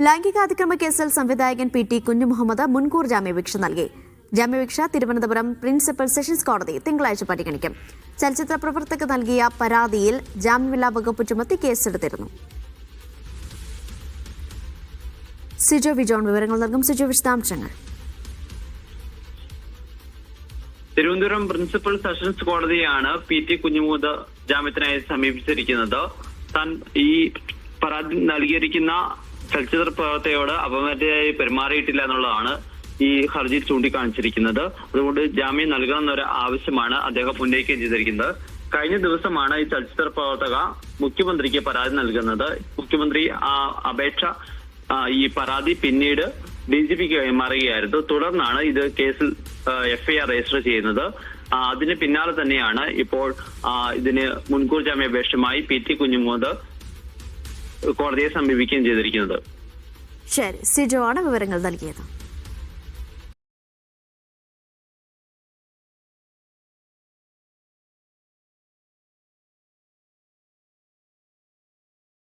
ലൈംഗികാതിക്രമ കേസിൽ സംവിധായകൻ P T Kunjumuhammad മുൻകൂർ ജാമ്യാപേക്ഷ നൽകി. ജാമ്യാപേക്ഷ തിരുവനന്തപുരം പ്രിൻസിപ്പൽ സെഷൻസ് കോടതി തിങ്കളാഴ്ച പരിഗണിക്കും. ചലച്ചിത്ര പ്രവർത്തക നൽകിയ പരാതിയിൽ ജാമ്യമില്ലാ വകുപ്പ് ചുമത്തി കേസെടുത്തിരുന്നു. സിജോ വിജോൺ വിവരങ്ങൾ നൽകും. സിജോ, വിശദാംശങ്ങൾ. തിരുവനന്തപുരം പ്രിൻസിപ്പൽ സെഷൻസ് കോടതിയാണ് പി ടി കുഞ്ഞുമുഹമ്മദ് ജാമ്യത്തിനായി സമീപിച്ചിരിക്കുന്നത്. താൻ ഈ പരാതി നൽകിയിരിക്കുന്ന ചലച്ചിത്ര പ്രവർത്തകയോട് അപമര്യാദയായി പെരുമാറിയിട്ടില്ല എന്നുള്ളതാണ് ഈ ഹർജിയിൽ ചൂണ്ടിക്കാണിച്ചിരിക്കുന്നത്. അതുകൊണ്ട് ജാമ്യം നൽകണമെന്നൊരു ആവശ്യമാണ് അദ്ദേഹം ഉന്നയിക്കുകയും ചെയ്തിരിക്കുന്നത്. കഴിഞ്ഞ ദിവസമാണ് ഈ ചലച്ചിത്ര പ്രവർത്തക മുഖ്യമന്ത്രിക്ക് പരാതി നൽകുന്നത്. മുഖ്യമന്ത്രി ഈ പരാതി പിന്നീട് DGPക്ക് കൈമാറുകയായിരുന്നു. തുടർന്നാണ് ഇത് കേസിൽ FIR രജിസ്റ്റർ ചെയ്യുന്നത്. അതിന് പിന്നാലെ തന്നെയാണ് ഇപ്പോൾ ഇതിന് മുൻകൂർ ജാമ്യാപേക്ഷയുമായി പി ടി കുഞ്ഞുമുഹമ്മദ് കോടതിയെ സമീപിക്കുകയും ചെയ്തിരിക്കുന്നത്. ശരി, സിജോ ആണ് വിവരങ്ങൾ നൽകിയത്.